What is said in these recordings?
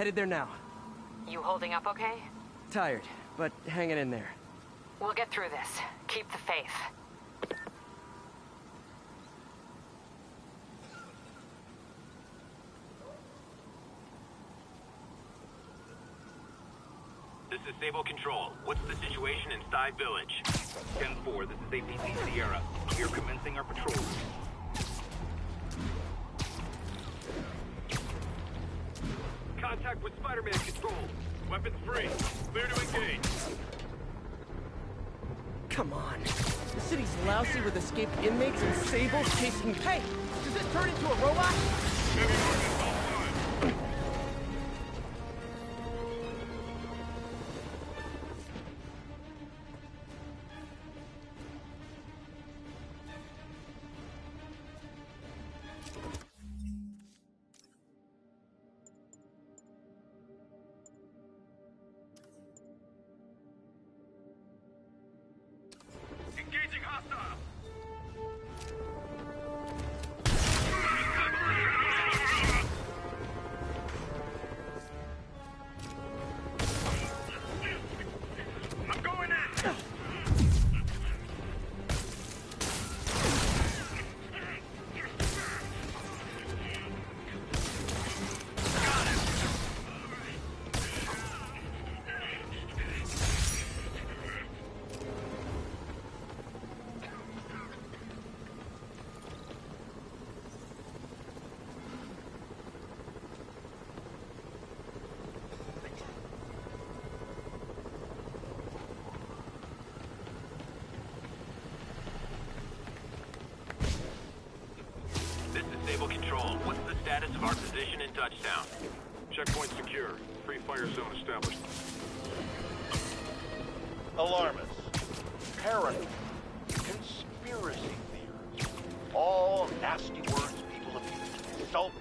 Headed there now. You holding up okay? Tired, but hanging in there. We'll get through this. Keep the faith. This is Sable Control. What's the situation in Sty Village? 10-4, this is APC Sierra. We are commencing our patrol. Contact with Spider-Man Control. Weapons free. Clear to engage. Come on. The city's lousy with escaped inmates and Sable's chasing... Hey! Does it turn into a robot? Engaging hostile. I'm going in. This is Sable Control. What's the status of our position in Touchdown? Checkpoint secure. Free fire zone established. Alarmists, paranoid, conspiracy theories, all nasty words people have used to insult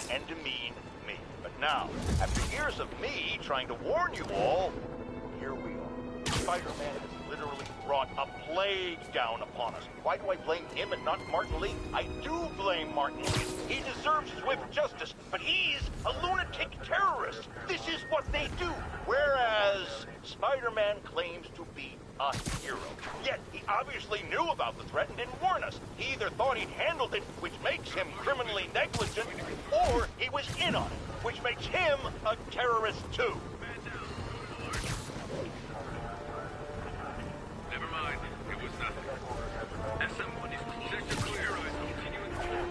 and demean me. But now, after years of me trying to warn you all, here we are. Spider-Man has literally brought a plague down upon us. Why do I blame him and not Martin Lee? I do blame Martin Lee. He deserves swift justice, but he's a lunatic terrorist. This is what they do. Whereas Spider-Man claims to be a hero. Yet he obviously knew about the threat and didn't warn us. He either thought he'd handled it, which makes him criminally negligent, or he was in on it, which makes him a terrorist too. Never mind. It was nothing. SM1 is sector clear. Continuing forward.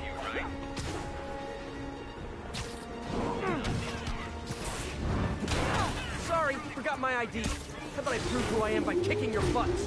You right? Sorry, forgot my ID. How about I prove who I am by kicking your butts?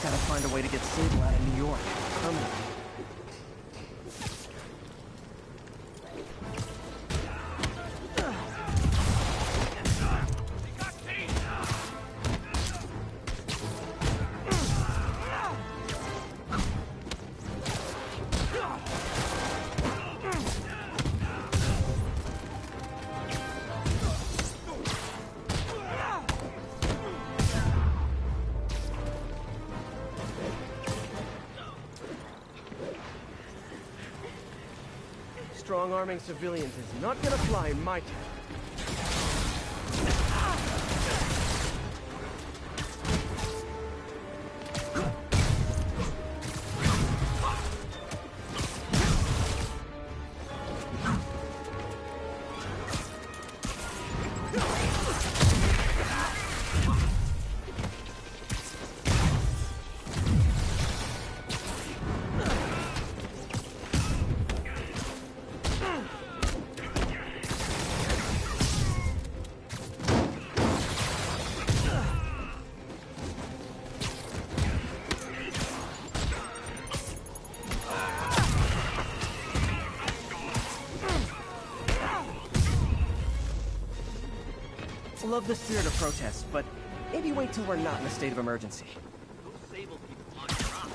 Gotta find a way to get Sable out of New York. Permanently. Strong-arming civilians is not gonna fly in my town. love the spirit of protest, but maybe wait till we're not in a state of emergency. Those Sable people on your own.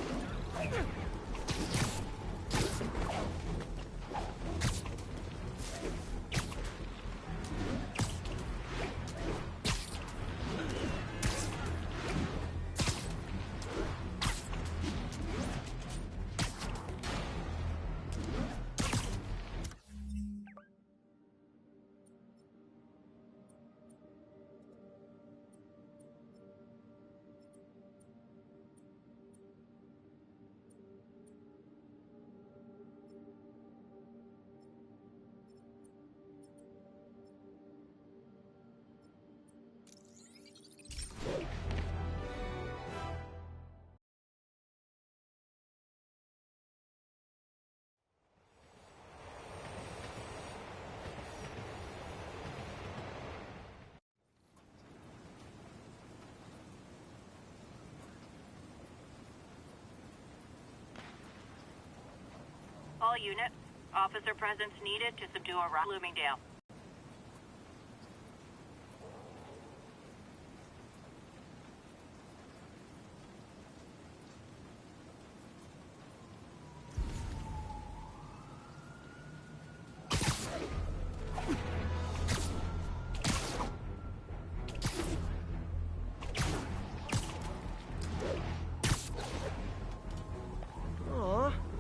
All units, officer presence needed to subdue a riot. Bloomingdale.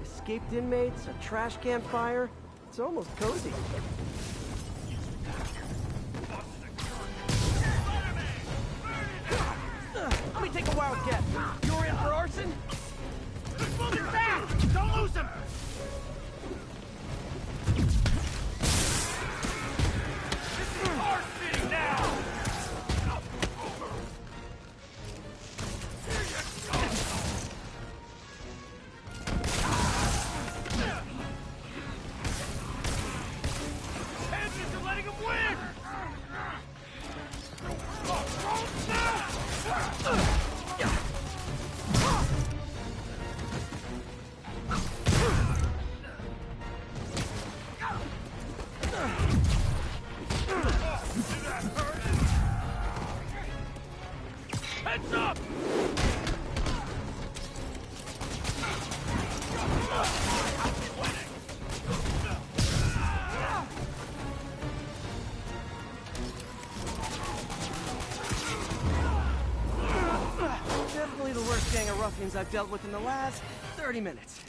Escaped inmates, a trash can fire. It's almost cozy. Let me take a wildcat. You're in for arson? Move your back! Don't lose him! This is our city now! Heads up! Definitely the worst gang of ruffians I've dealt with in the last 30 minutes.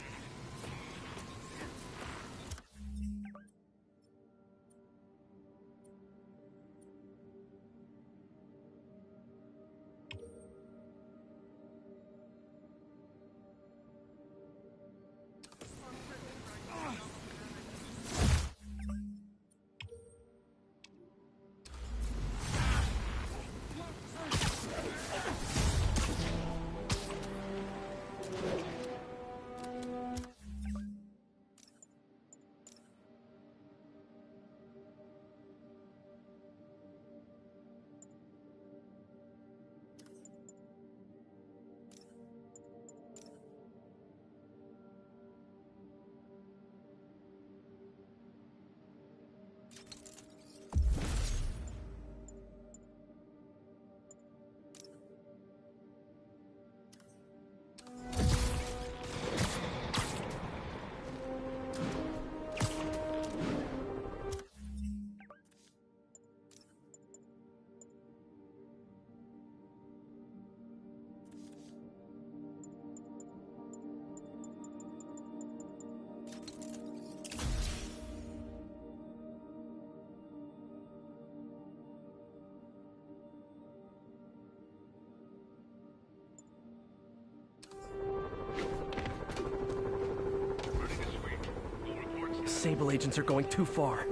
Sable agents are going too far.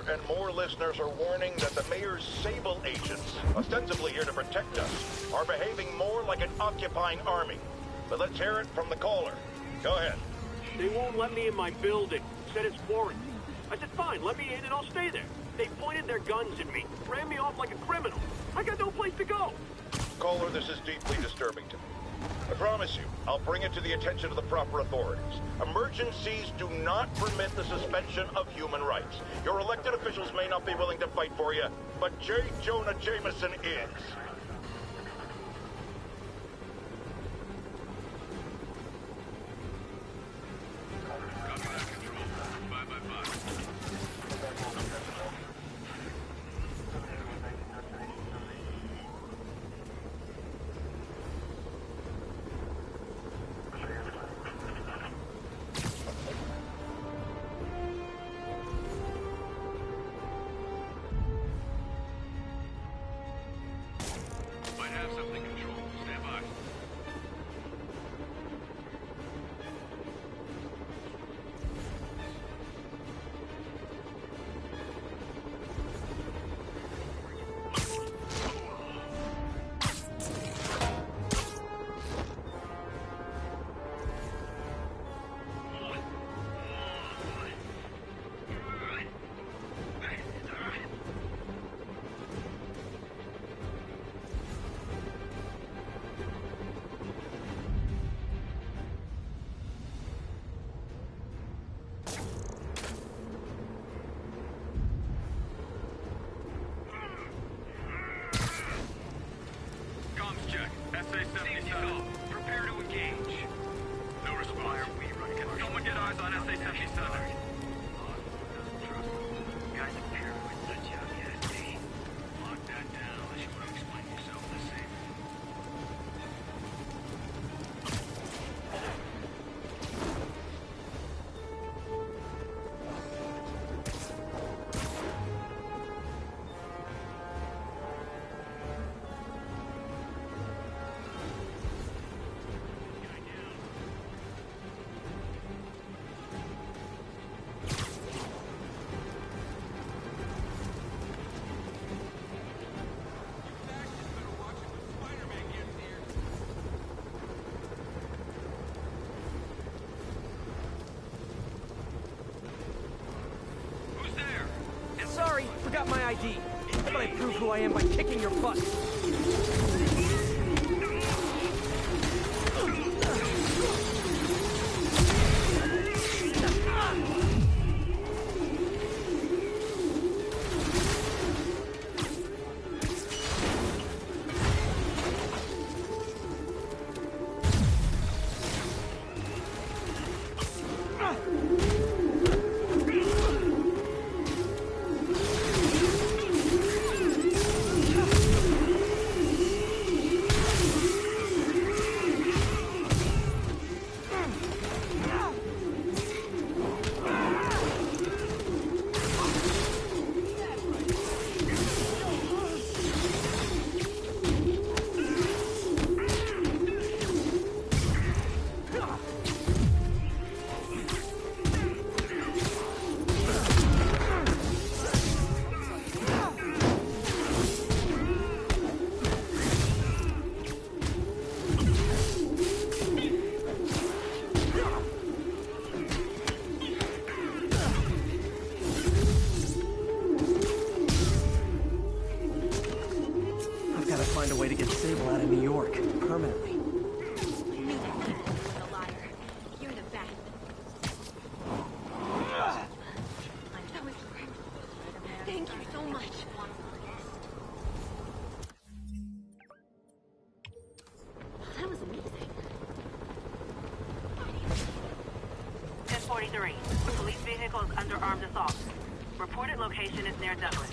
and more listeners are warning that the mayor's Sable agents, ostensibly here to protect us, are behaving more like an occupying army. But let's hear it from the caller. Go ahead. They won't let me in my building. Said it's quarantine. I said, fine, let me in and I'll stay there. They pointed their guns at me, ran me off like a criminal. I got no place to go. Caller, this is deeply disturbing to me. I promise you, I'll bring it to the attention of the proper authorities. Emergencies do not permit the suspension of human rights. Your elected officials may not be willing to fight for you, but J. Jonah Jameson is. SA-77. Prepare to engage. No response. Someone get eyes on SA-77. Guys are paranoid, such young as me. Lock that down unless you want to explain yourself the same. Sorry, forgot my ID. But I prove who I am by kicking your butt. Find a way to get Sable out of New York, permanently. The liar. You're the bad. Thank you so much. That was amazing. 1043. Police vehicle is under armed assault. Reported location is near Douglas.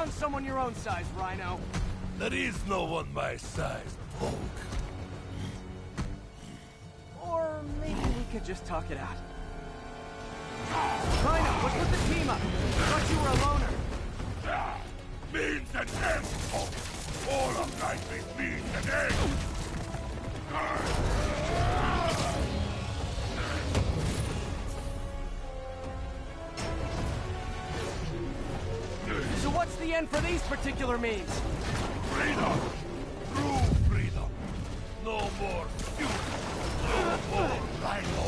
on someone your own size, Rhino. There is no one my size, Hulk. Or maybe we could just talk it out. Rhino, what's with the team up? I thought you were a loner. Means and ends, Hulk. All of life is means and ends. So what's the end for these particular means? Freedom! True freedom! No more feud! No more Rhino!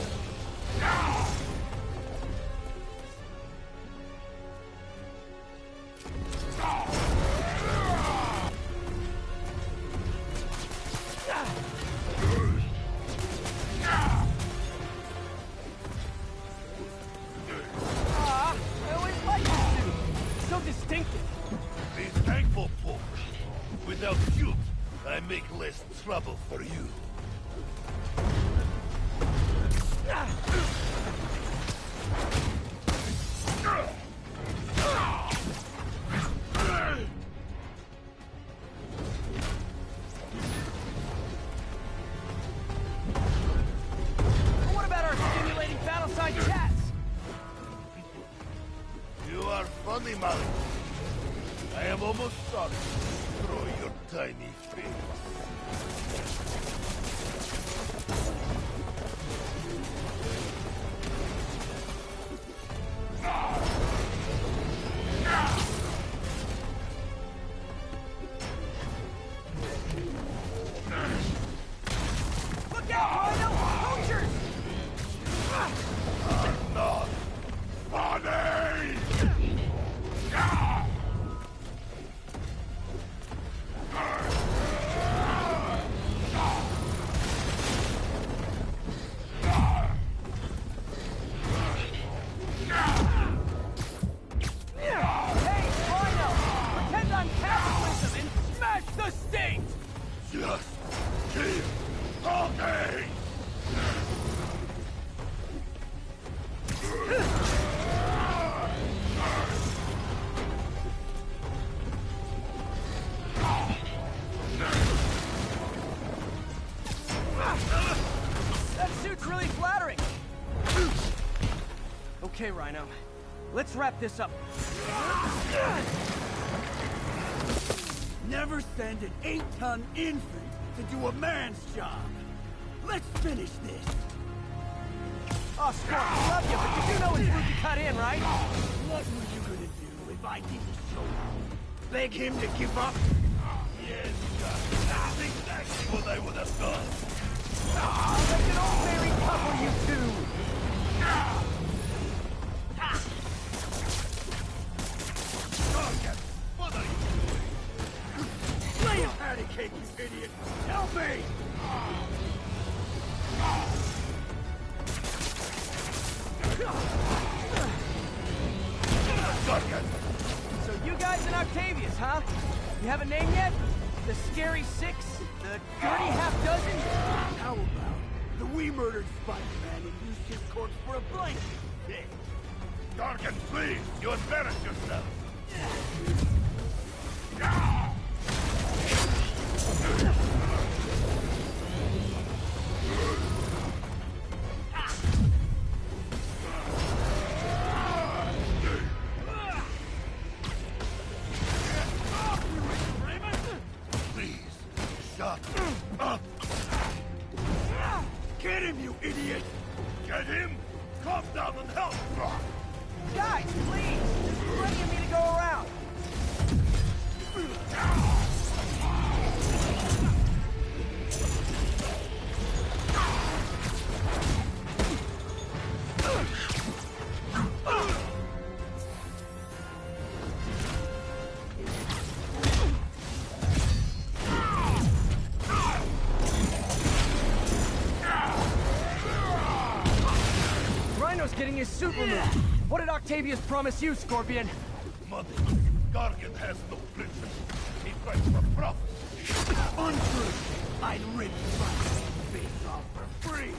I always liked this suit. So distinctive. Be thankful, Hulk. Without you, I make less trouble for you. What about our stimulating battle-side chats? You are funny, Molly. I am almost sorry to throw your tiny face. Look out, Rhino! Poachers! Not funny! Hey, Rhino! Pretend I'm capitalism and smash the state! Just keep talking! That suit's really flattering. Okay, Rhino. Let's wrap this up. Never send an 8-ton infant to do a man's job. Let's finish this. Oh, Scorp, I love you, but you do know it's rude to cut in, right? What were you gonna do if I didn't show up? Beg him to give up? Yes, that's exactly what I would have done. Like an old married couple, you two! Target, what are you doing? Lay a patty cake, you idiot! Help me! Target! So you guys in Octavius, huh? You have a name yet? The Scary Six? The Dirty Half Dozen? How about the we murdered Spider-Man and used his corpse for a blanket? Hey, Target, please! You embarrass yourself! Please, shut up! get him, you idiot! Get him? Calm down and help! Guys, please! There's plenty of me to go around! Rhino's getting his suit removed! What did Octavius promise you, Scorpion? Money. Gargan has no princess. He fights for profit. Untrue! I'd rip Spider-Man's face off for free!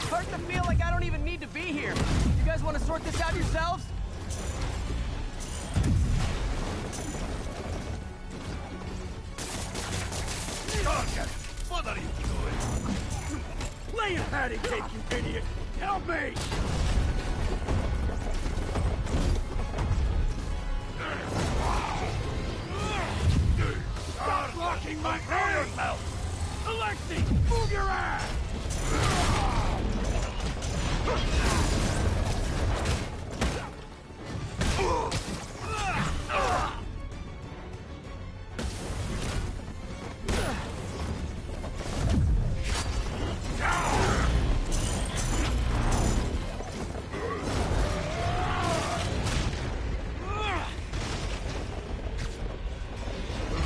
Starting to feel like I don't even need to be here. You guys want to sort this out yourselves? What are you doing? Lay a patty cake, you idiot! Help me! Stop blocking my aim! Alexi, move your ass!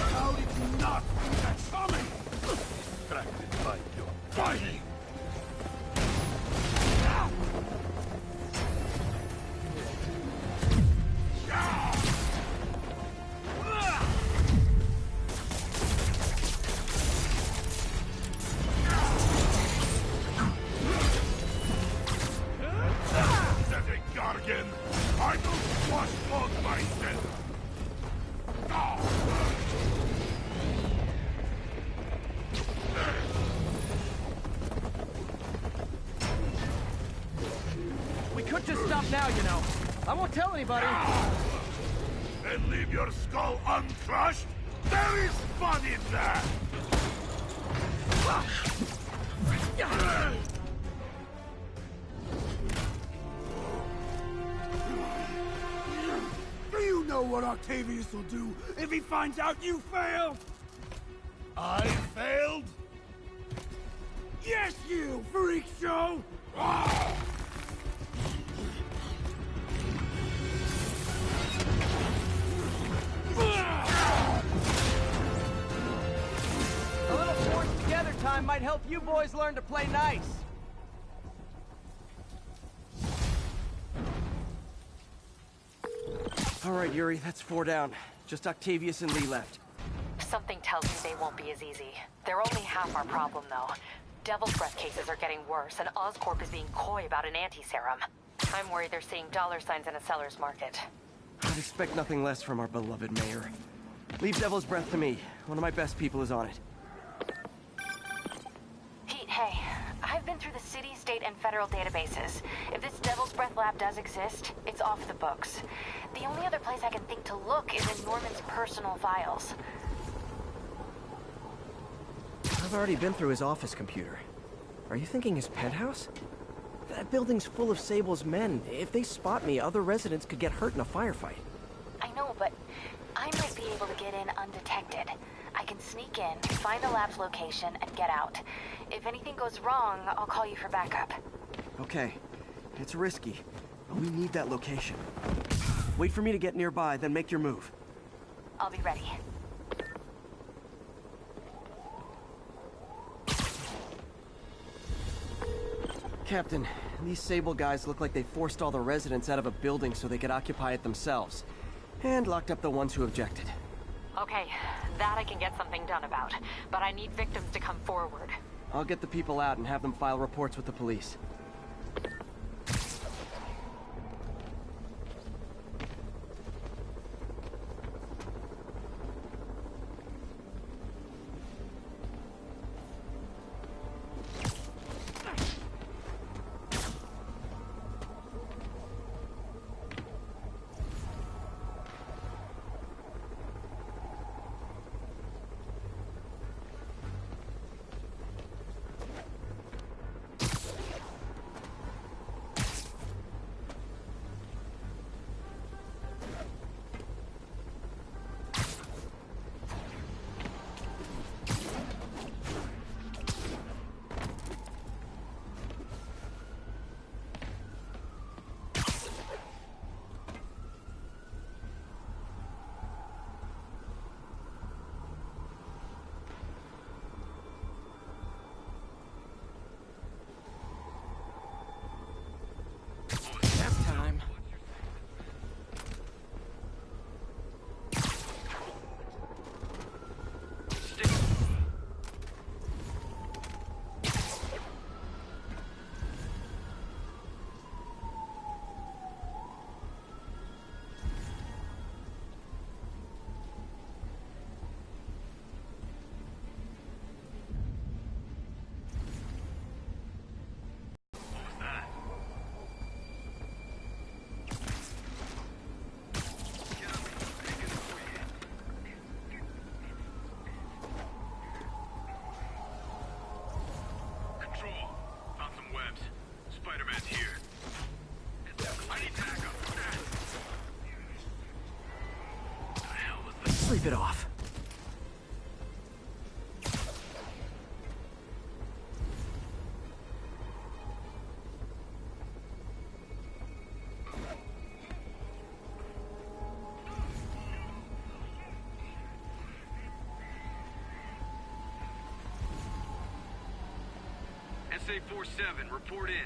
How did you not see that coming? Practice like you're fighting. Again, I don't wash clothes myself. We could just stop now, you know. I won't tell anybody. And leave your skull uncrushed? There is fun in that! Do you know what Octavius will do if he finds out you failed? I failed? Yes, you freak show! A little forced together time might help you boys learn to play nice. All right, Yuri, that's 4 down. Just Octavius and Lee left. Something tells me they won't be as easy. They're only half our problem, though. Devil's Breath cases are getting worse, and Oscorp is being coy about an anti-serum. I'm worried they're seeing dollar signs in a seller's market. I'd expect nothing less from our beloved mayor. Leave Devil's Breath to me. One of my best people is on it. Pete, hey. I've been through the city, state, and federal databases. If this Devil's Breath lab does exist, it's off the books. The only other place I can think to look is in Norman's personal files. I've already been through his office computer. Are you thinking his penthouse? That building's full of Sable's men. If they spot me, other residents could get hurt in a firefight. I know, but I might be able to get in undetected. I can sneak in, find a lab's location, and get out. If anything goes wrong, I'll call you for backup. Okay. It's risky, but we need that location. Wait for me to get nearby, then make your move. I'll be ready. Captain, these Sable guys look like they forced all the residents out of a building so they could occupy it themselves. And locked up the ones who objected. Okay, that I can get something done about. But I need victims to come forward. I'll get the people out and have them file reports with the police. it off. SA-47, report in.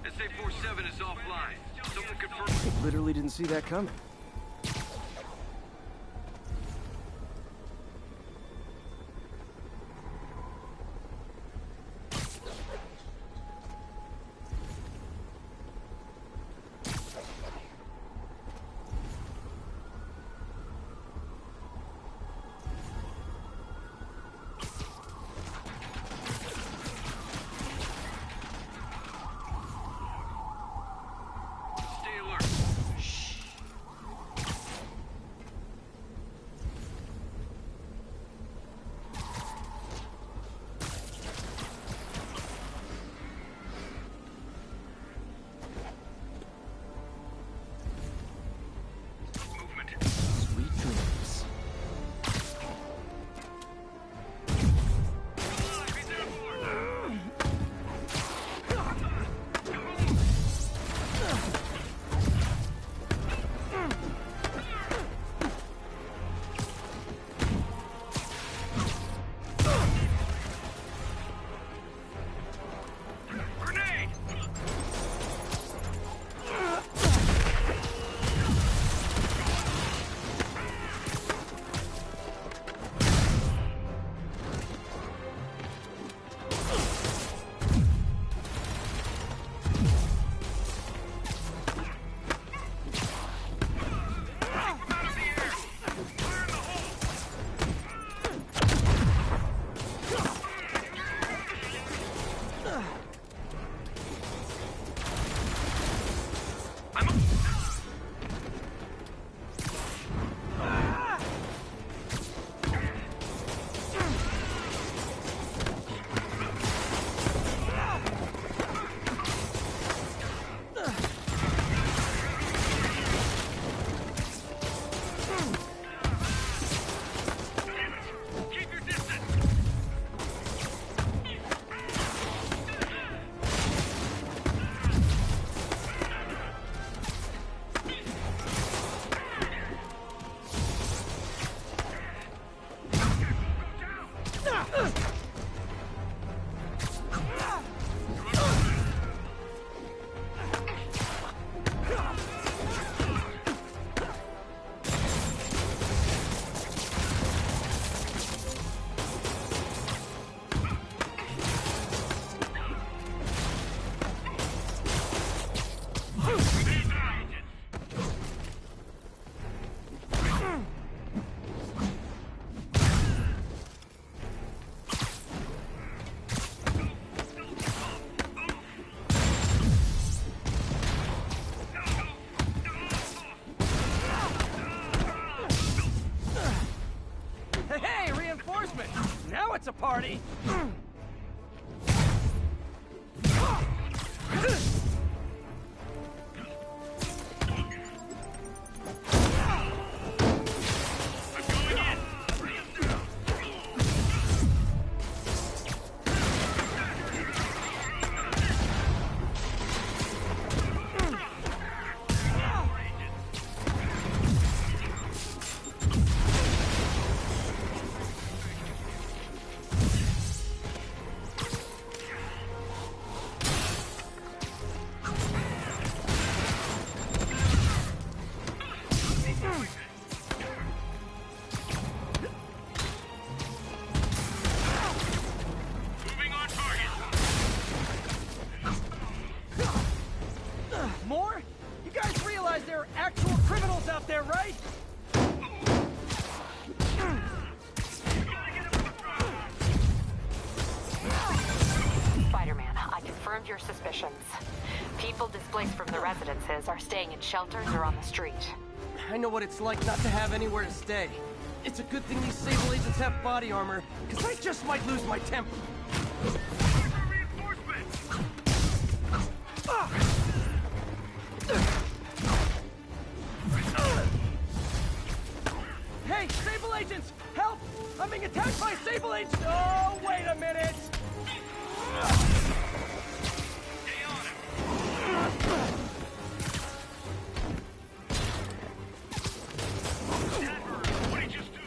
SA-47 is offline. Someone confirm. Literally didn't see that coming. Now it's a party! More? You guys realize there are actual criminals out there, right? Spider-Man, I confirmed your suspicions. People displaced from the residences are staying in shelters or on the street. I know what it's like not to have anywhere to stay. It's a good thing these Sable agents have body armor, because I just might lose my temper. I'm being attacked by Sable H. Oh, wait a minute! Stay on him. What did you just do?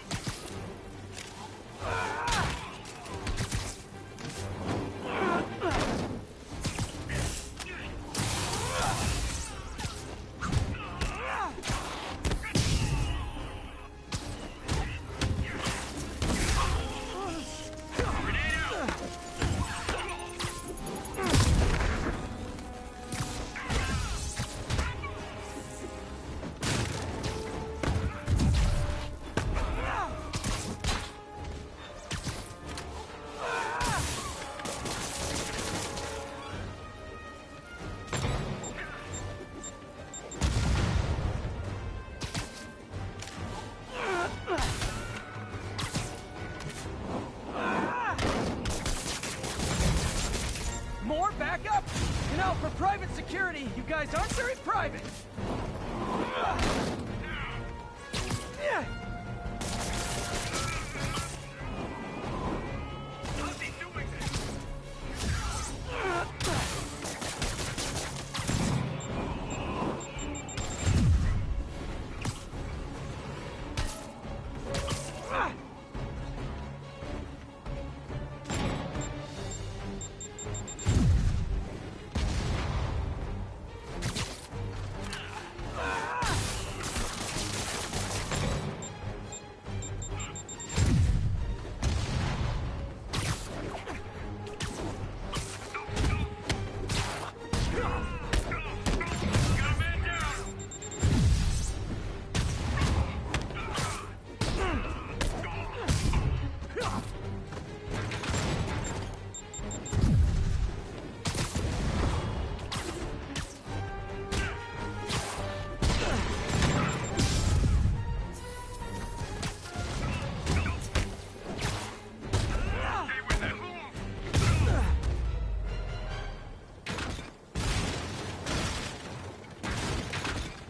More backup? You know, for private security, you guys aren't very private. How's he doing this?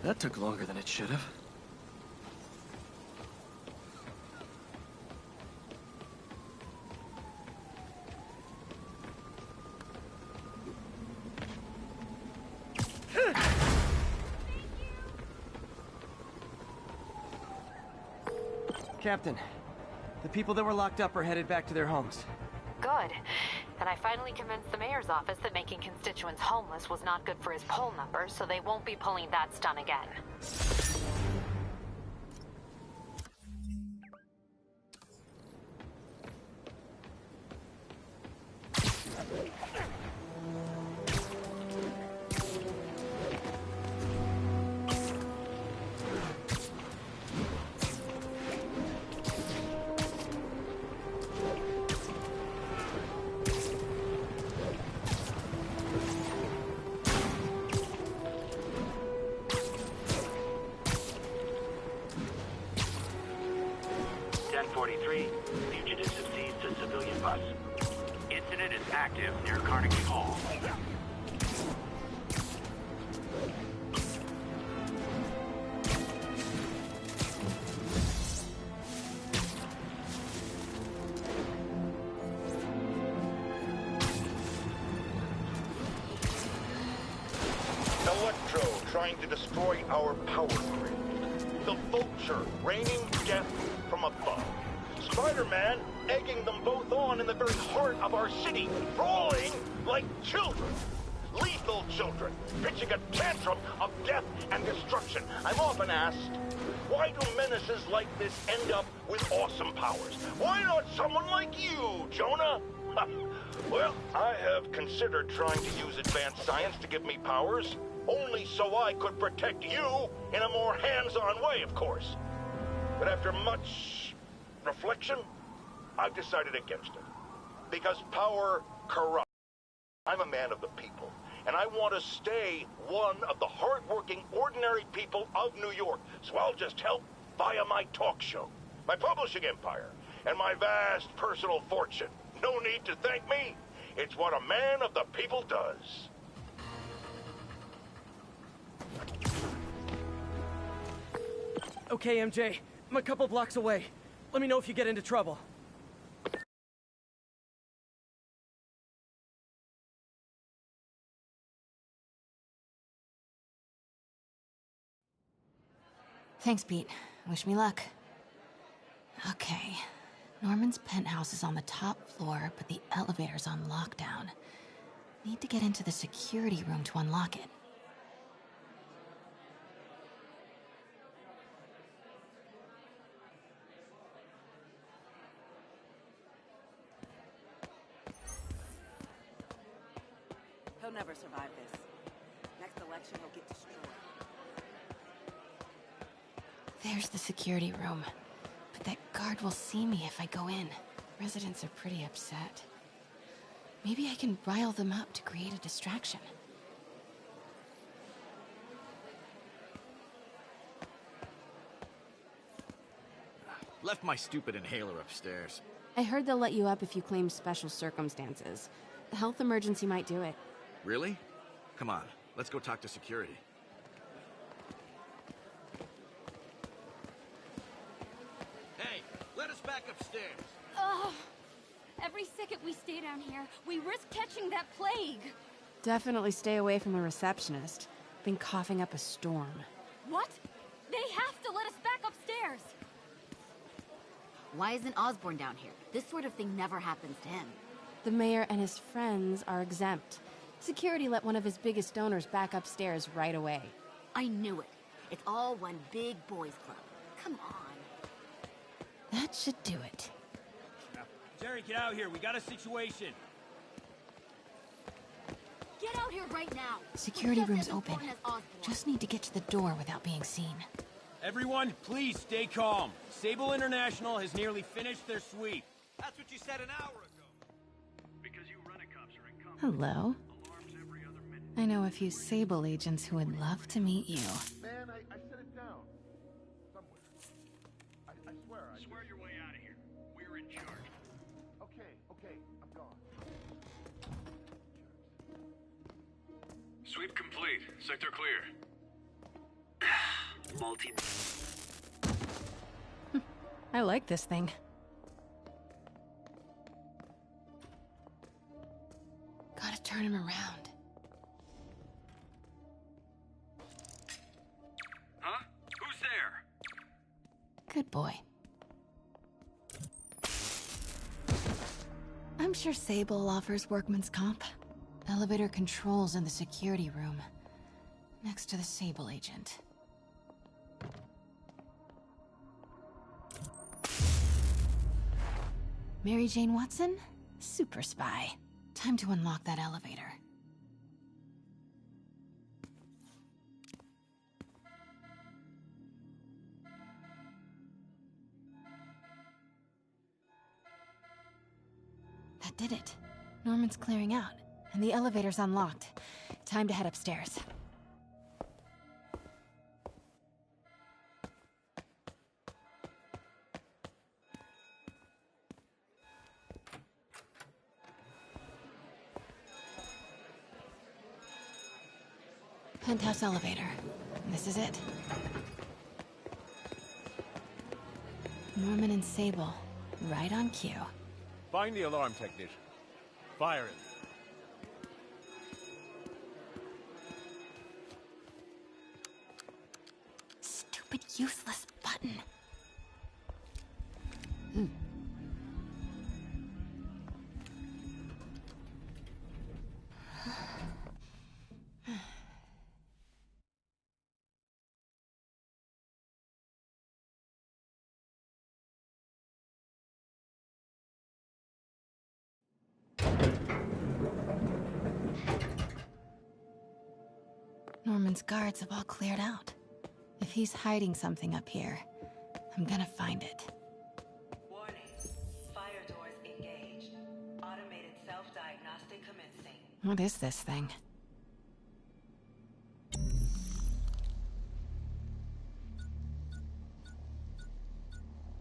That took longer than it should have. Captain, the people that were locked up are headed back to their homes. Good. And I finally convinced the mayor's office that making constituents homeless was not good for his poll numbers, so they won't be pulling that stunt again. Fugitives have seized a civilian bus. Incident is active near Carnegie Hall. Electro trying to destroy our power grid. The Vulture raining death from above. Spider-Man egging them both on in the very heart of our city, brawling like children. Lethal children, pitching a tantrum of death and destruction. I'm often asked, why do menaces like this end up with awesome powers? Why not someone like you, Jonah? Well, I have considered trying to use advanced science to give me powers, only so I could protect you in a more hands-on way, of course. But after much reflection, I've decided against it. Because power corrupts. I'm a man of the people, and I want to stay one of the hard-working, ordinary people of New York. So I'll just help via my talk show, my publishing empire, and my vast personal fortune. No need to thank me. It's what a man of the people does. Okay, MJ. I'm a couple blocks away. Let me know if you get into trouble. Thanks, Pete. Wish me luck. Okay. Norman's penthouse is on the top floor, but the elevator's on lockdown. Need to get into the security room to unlock it. He'll never survive this. Next election, he'll get destroyed. There's the security room. But that guard will see me if I go in. Residents are pretty upset. Maybe I can rile them up to create a distraction. Left my stupid inhaler upstairs. I heard they'll let you up if you claim special circumstances. A health emergency might do it. Really? Come on, let's go talk to security. Hey, let us back upstairs. Ugh. Every second we stay down here, we risk catching that plague. Definitely stay away from the receptionist. Been coughing up a storm. What? They have to let us back upstairs. Why isn't Osborn down here? This sort of thing never happens to him. The mayor and his friends are exempt. Security let one of his biggest donors back upstairs right away. I knew it. It's all one big boys club. Come on. That should do it. Jerry, get out here. We got a situation. Get out here right now. Security room's open. Just need to get to the door without being seen. Everyone, please stay calm. Sable International has nearly finished their sweep. That's what you said an hour ago. Because you rent-a-cops are in Hello. alarms every other minute. I know a few Sable agents who would love to meet you. Man, I set it down. Somewhere. I swear I... Swear your way out of here. We're in charge. Okay, I'm gone. Sweep complete. Sector clear. Multi... I like this thing. Gotta turn him around. Huh? Who's there? Good boy. I'm sure Sable offers workman's comp. Elevator controls in the security room. Next to the Sable agent. Mary Jane Watson? Super spy. Time to unlock that elevator. That did it. Norman's clearing out, and the elevator's unlocked. Time to head upstairs. Penthouse elevator. This is it. Norman and Sable, right on cue. Find the alarm technician. Fire him. Stupid, useless button. Norman's guards have all cleared out. If he's hiding something up here, I'm gonna find it. Warning. Fire doors engaged. Automated self-diagnostic commencing. What is this thing?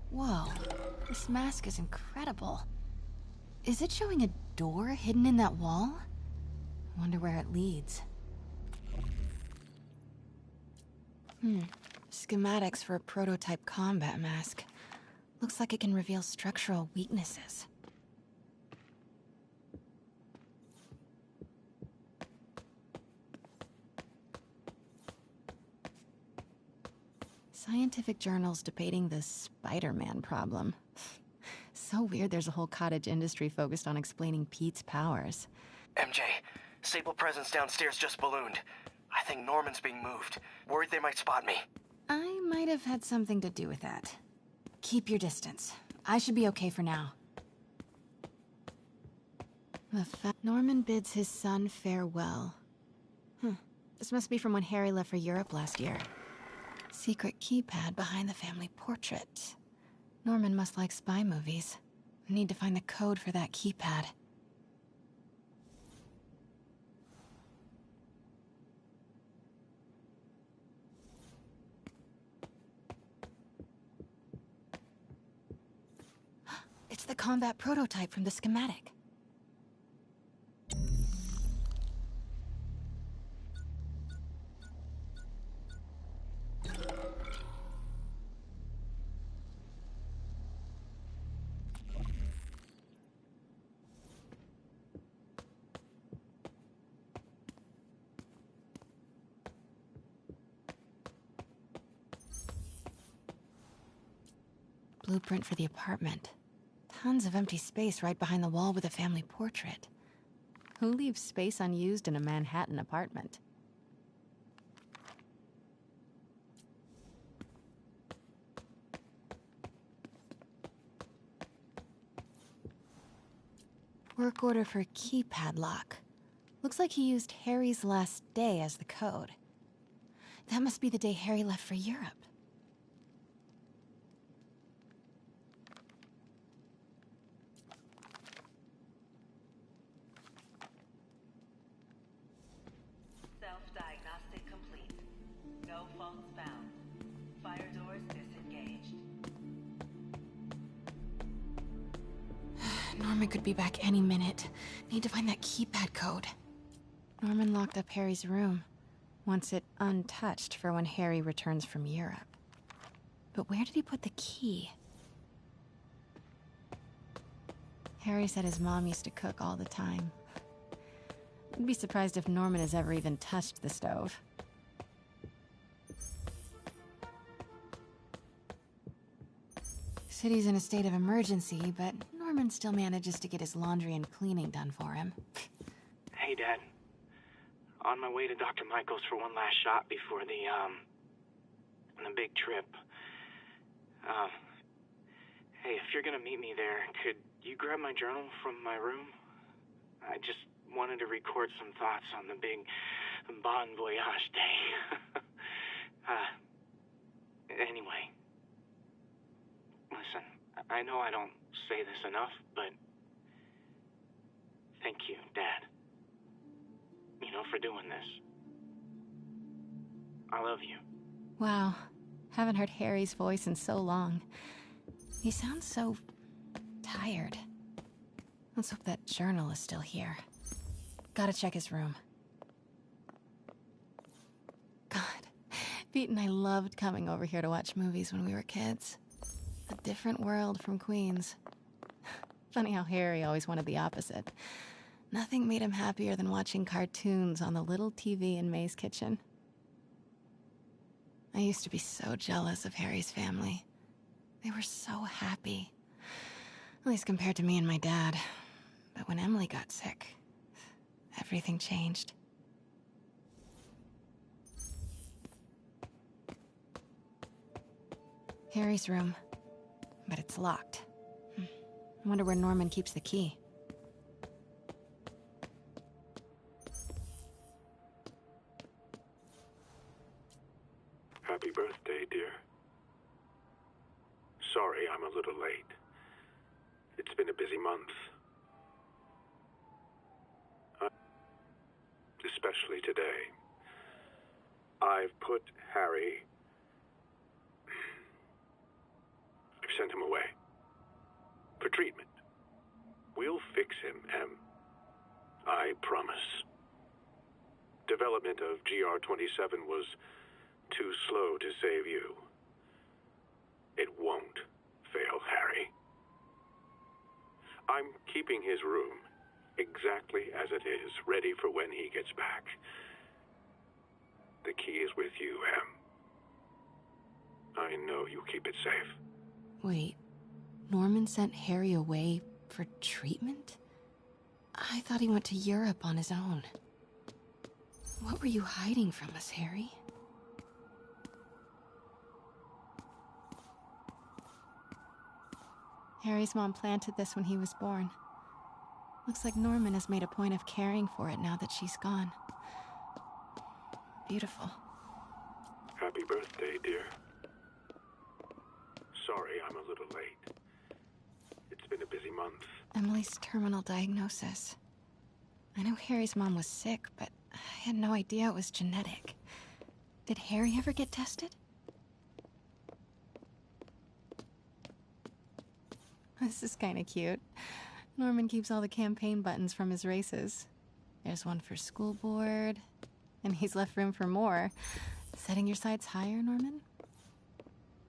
Whoa, this mask is incredible. Is it showing a door hidden in that wall? I wonder where it leads. Schematics for a prototype combat mask. Looks like it can reveal structural weaknesses. Scientific journals debating the Spider-Man problem. So weird there's a whole cottage industry focused on explaining Pete's powers. MJ, Sable presence downstairs just ballooned. I think Norman's being moved. Worried they might spot me. I might have had something to do with that. Keep your distance. I should be okay for now. Norman bids his son farewell. This must be from when Harry left for Europe last year. Secret keypad behind the family portrait. Norman must like spy movies. I need to find the code for that keypad. It's the combat prototype from the schematic. Blueprint for the apartment. Tons of empty space right behind the wall with a family portrait. Who leaves space unused in a Manhattan apartment? Work order for keypad lock. Looks like he used Harry's last day as the code. That must be the day Harry left for Europe. Self-diagnostic complete. No faults found. Fire doors disengaged. Norman could be back any minute. Need to find that keypad code. Norman locked up Harry's room. Wants it untouched for when Harry returns from Europe. But where did he put the key? Harry said his mom used to cook all the time. I'd be surprised if Norman has ever even touched the stove. City's in a state of emergency, but Norman still manages to get his laundry and cleaning done for him. Hey, Dad. On my way to Dr. Michael's for one last shot before the big trip. Hey, if you're gonna meet me there, could you grab my journal from my room? I just wanted to record some thoughts on the big Bon Voyage day. Anyway. Listen, I know I don't say this enough, but thank you, Dad. You know, for doing this. I love you. Wow. Haven't heard Harry's voice in so long. He sounds so tired. Let's hope that journal is still here. Gotta check his room. God, Pete and I loved coming over here to watch movies when we were kids. A different world from Queens. Funny how Harry always wanted the opposite. Nothing made him happier than watching cartoons on the little TV in May's kitchen. I used to be so jealous of Harry's family. They were so happy. At least compared to me and my dad. But when Emily got sick, everything changed. Harry's room. But it's locked. I wonder where Norman keeps the key. Happy birthday, dear. Sorry I'm a little late. It's been a busy month. Especially today. I've put Harry... I've sent him away. For treatment. We'll fix him, Em. I promise. Development of GR-27 was too slow to save you. It won't fail Harry. I'm keeping his room exactly as it is, ready for when he gets back. The key is with you, Em. I know you'll keep it safe. Wait, Norman sent Harry away for treatment? I thought he went to Europe on his own. What were you hiding from us, Harry? Harry's mom planted this when he was born. Looks like Norman has made a point of caring for it now that she's gone. Beautiful. Happy birthday, dear. Sorry I'm a little late. It's been a busy month. Emily's terminal diagnosis. I know Harry's mom was sick, but I had no idea it was genetic. Did Harry ever get tested? This is kinda cute. Norman keeps all the campaign buttons from his races. There's one for school board, and he's left room for more. Setting your sights higher, Norman?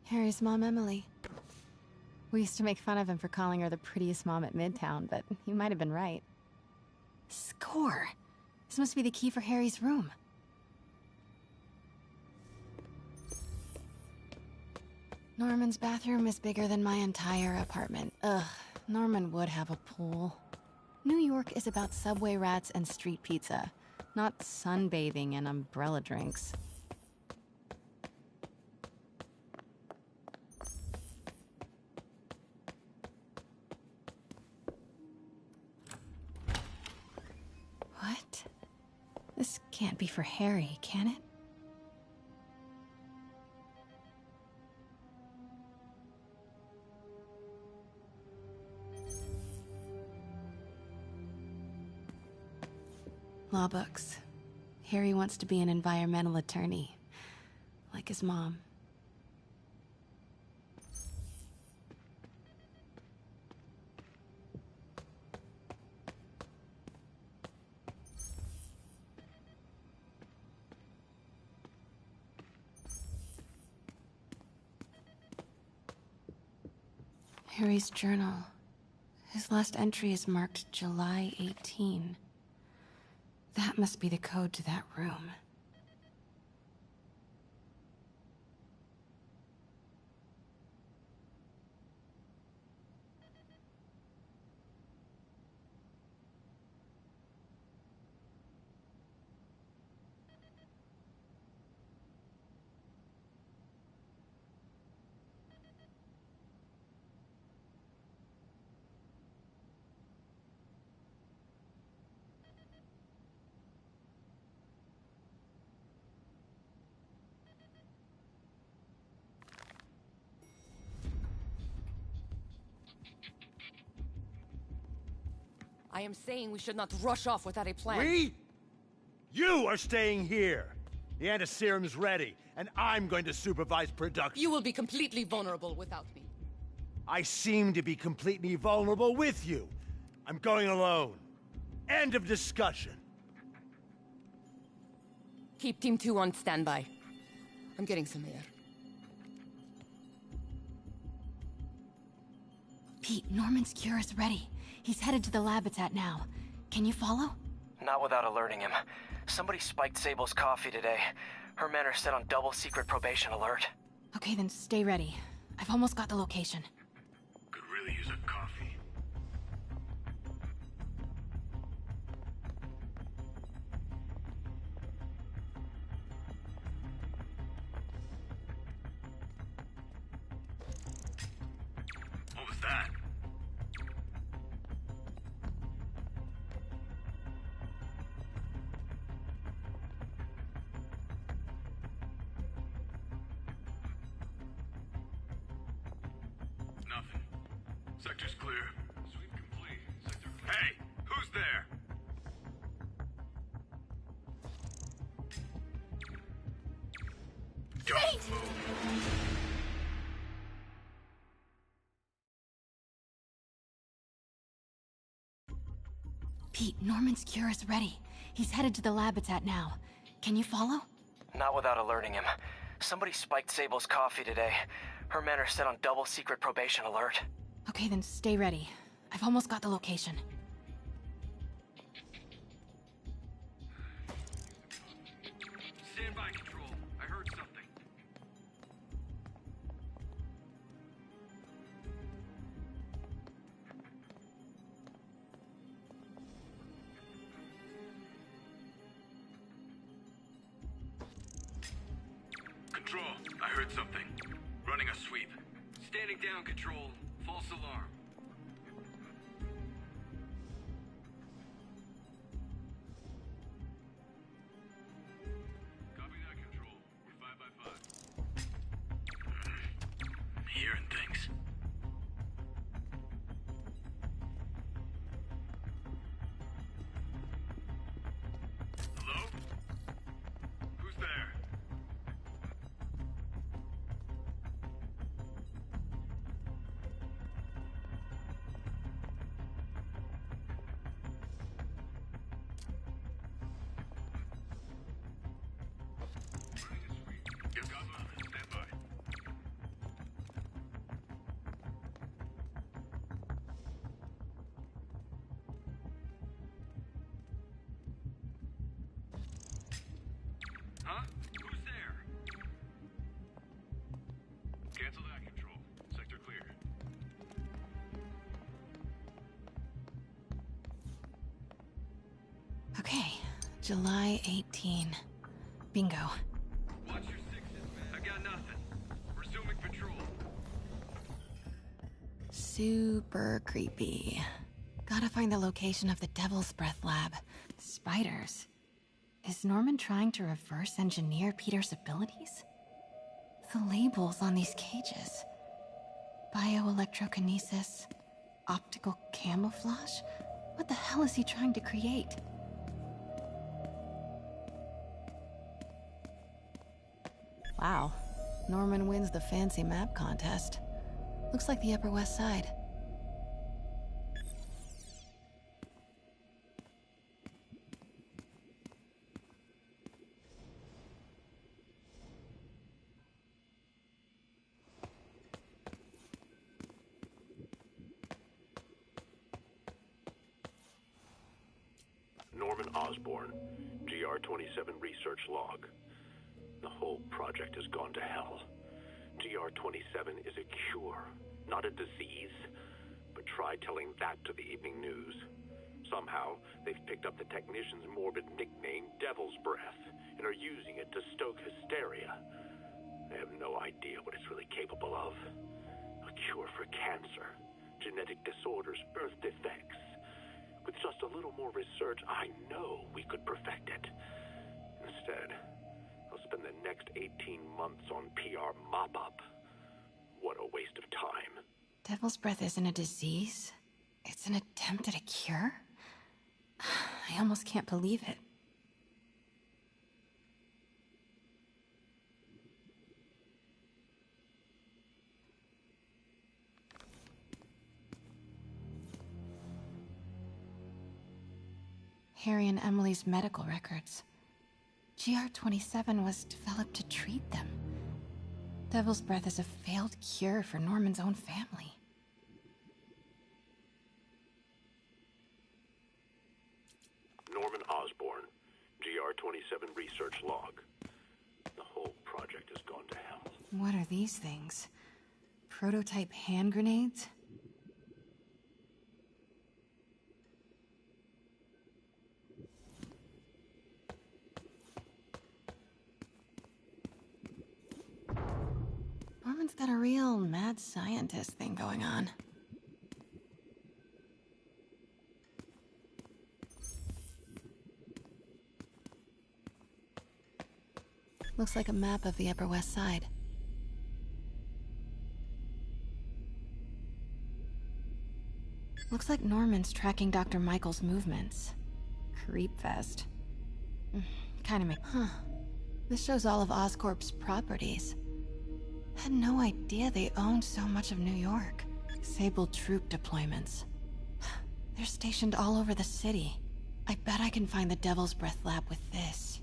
Harry's mom, Emily. We used to make fun of him for calling her the prettiest mom at Midtown, but he might have been right. Score! This must be the key for Harry's room. Norman's bathroom is bigger than my entire apartment. Ugh, Norman would have a pool. New York is about subway rats and street pizza, not sunbathing and umbrella drinks. What? This can't be for Harry, can it? Law books. Harry wants to be an environmental attorney, like his mom. Harry's journal. His last entry is marked July 18. That must be the code to that room. I am saying we should not rush off without a plan. We? You are staying here. The antiserum's ready, and I'm going to supervise production. You will be completely vulnerable without me. I seem to be completely vulnerable with you. I'm going alone. End of discussion. Keep Team 2 on standby. I'm getting some air. Pete, Norman's cure is ready. He's headed to the lab it's at now. Can you follow? Not without alerting him. Somebody spiked Sable's coffee today. Her men are set on double secret probation alert. Okay, then stay ready. I've almost got the location. Could really use a coffee. What was that? Nothing. Sector's clear. Sweep complete. Sector clear. Hey! Who's there? Don't move. Pete, Norman's cure is ready. He's headed to the lab it's at now. Can you follow? Not without alerting him. Somebody spiked Sable's coffee today. Her men are set on double secret probation alert. Okay, then stay ready. I've almost got the location. Stand by, Control. I heard something. heard something. Running a sweep. Standing down, Control. False alarm. Copy that, Control. We're 5 by 5. Hearing things. Hello? Who's there? Yes, Godfather. Stand by. Huh? Who's there? Cancel that, Control. Sector clear. Okay, July 18. Bingo. Watch your sixes, man. I got nothing. Resuming patrol. Super creepy. Gotta find the location of the Devil's Breath lab. Spiders. Is Norman trying to reverse engineer Peter's abilities? The labels on these cages. Bioelectrokinesis. Optical camouflage? What the hell is he trying to create? Wow. Norman wins the fancy map contest. Looks like the Upper West Side. Norman Osborn, GR-27 research log. The whole project has gone to hell. GR-27 is a cure, not a disease. But try telling that to the evening news. Somehow, they've picked up the technician's morbid nickname, Devil's Breath, and are using it to stoke hysteria. They have no idea what it's really capable of. A cure for cancer, genetic disorders, birth defects. With just a little more research, I know we could perfect it. Instead, I'll spend the next 18 months on PR mop-up. What a waste of time. Devil's Breath isn't a disease. It's an attempt at a cure? I almost can't believe it. Harry and Emily's medical records. GR-27 was developed to treat them. Devil's Breath is a failed cure for Norman's own family. Norman Osborn, GR-27 research log. The whole project has gone to hell. What are these things? Prototype hand grenades? Norman's got a real mad scientist thing going on. Looks like a map of the Upper West Side. Looks like Norman's tracking Dr. Michael's movements. Creepfest. Kinda make... Huh. This shows all of Oscorp's properties. Had no idea they owned so much of New York. Sable troop deployments. They're stationed all over the city. I bet I can find the Devil's Breath lab with this.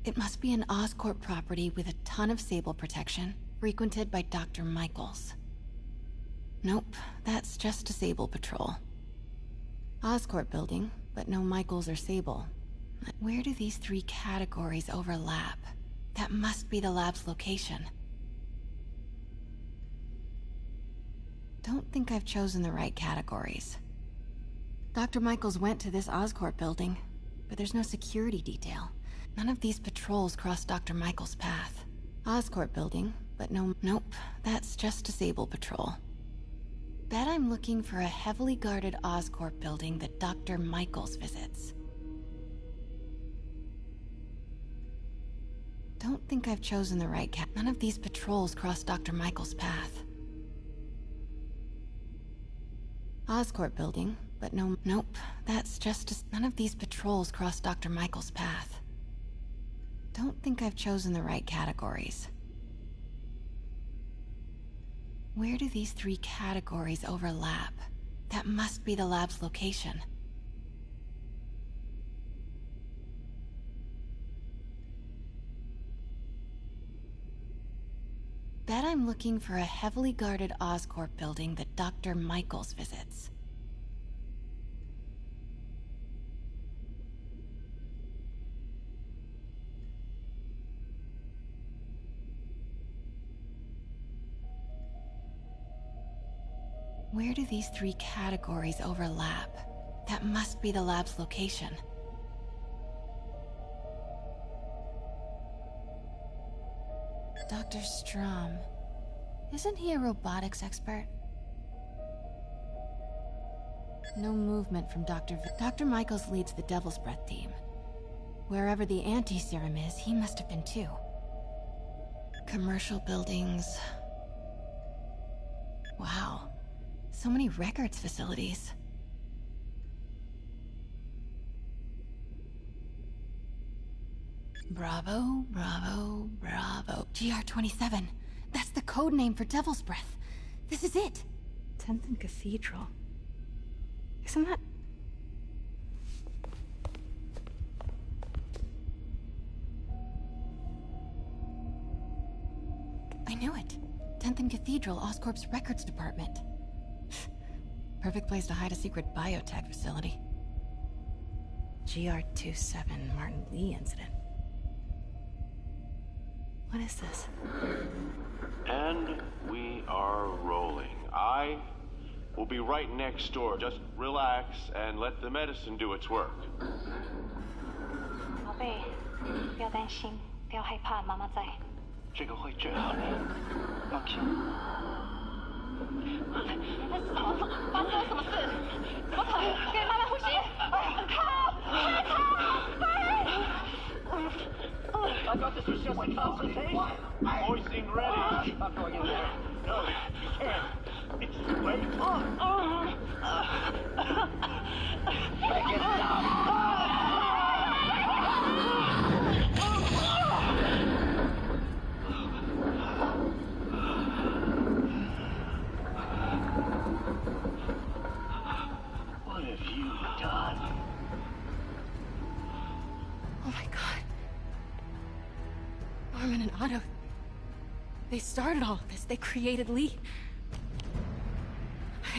It must be an Oscorp property with a ton of Sable protection, frequented by Dr. Michaels. Nope, that's just a Sable patrol. Oscorp building, but no Michaels or Sable. Where do these three categories overlap? That must be the lab's location. Don't think I've chosen the right categories. Dr. Michaels went to this Oscorp building, but there's no security detail. None of these patrols cross Dr. Michaels' path. Oscorp building, but nope, that's just Disable Patrol. Bet I'm looking for a heavily guarded Oscorp building that Dr. Michaels visits. Don't think I've chosen the right cat. None of these patrols cross Dr. Michaels' path. Oscorp building, but nope, that's just none of these patrols cross Dr. Michaels' path. Don't think I've chosen the right categories. Where do these three categories overlap? That must be the lab's location. Bet I'm looking for a heavily guarded Oscorp building that Dr. Michaels visits. Where do these three categories overlap? That must be the lab's location. Dr. Strom. Isn't he a robotics expert? No movement from Dr. Michaels leads the Devil's Breath team. Wherever the anti-serum is, he must have been too. Commercial buildings. Wow. So many records facilities. Bravo, bravo, bravo. GR27. That's the code name for Devil's Breath. This is it. 10th and Cathedral. Isn't that... I knew it. 10th and Cathedral, Oscorp's records department. Perfect place to hide a secret biotech facility. GR27 Martin Lee incident. What is this? And we are rolling. I will be right next door. Just relax and let the medicine do its work. 宝贝，不要担心，不要害怕，妈妈在。这个会治好的，放心。发生了什么事？怎么可能？给妈妈呼吸！靠！快逃！I got this just like consultation. Hoisting ready. Not going in there. No, you can't. It's too late. Make it stop. What have you done? Oh my god. Norman and Otto. They started all of this. They created Lee.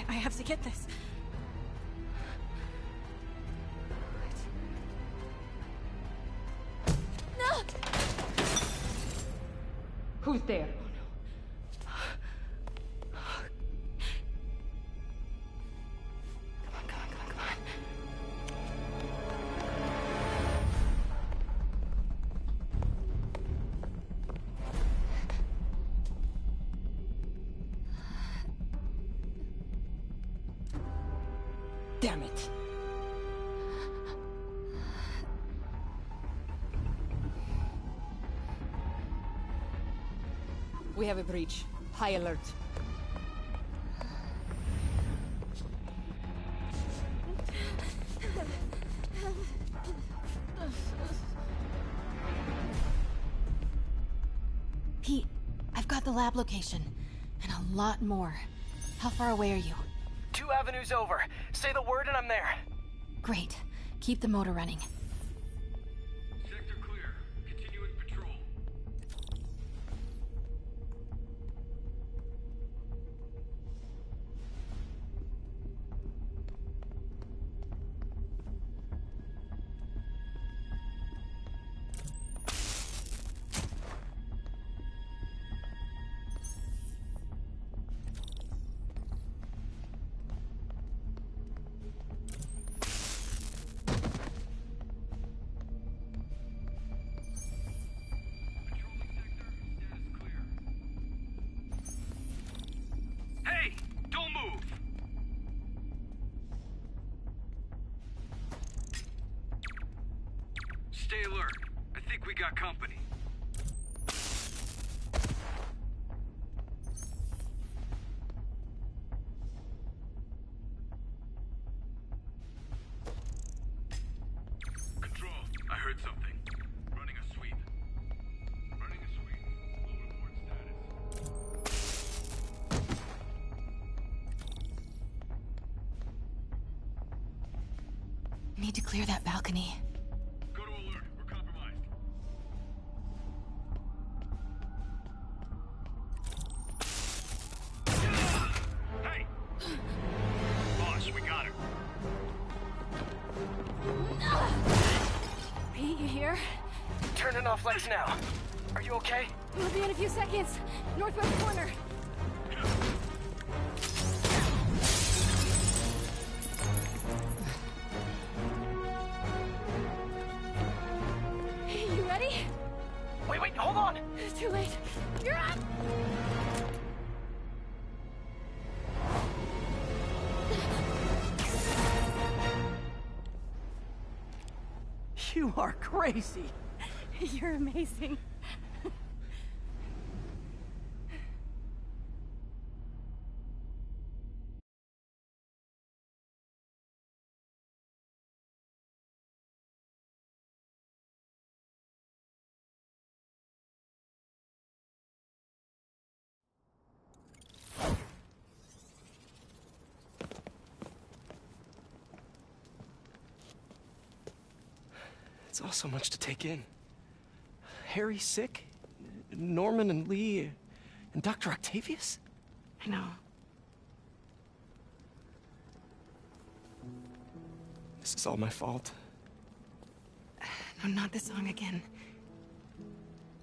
I have to get this. No! Who's there? Damn it. We have a breach. High alert. Pete, I've got the lab location. And a lot more. How far away are you? 2 avenues over. Say the word and I'm there. Great. Keep the motor running. Sector clear. Continue with patrol. Stay alert. I think we got company. Control, I heard something. Running a sweep. Running a sweep. Low report status. Need to clear that balcony. Go to alert. We're compromised. Hey! Boss, we got her. Pete, you here? Turning off lights now. Are you okay? We'll be in a few seconds. Northwest corner. You ready? Wait, hold on! It's too late. You're up! You are crazy! You're amazing. It's all so much to take in. Harry's sick, Norman and Lee, and Dr. Octavius? I know. This is all my fault. No, not this song again.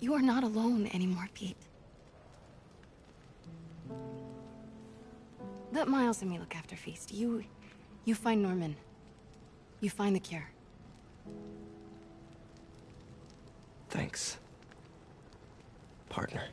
You are not alone anymore, Pete. Let Miles and me look after Feast. You find Norman. You find the cure. Thanks, partner.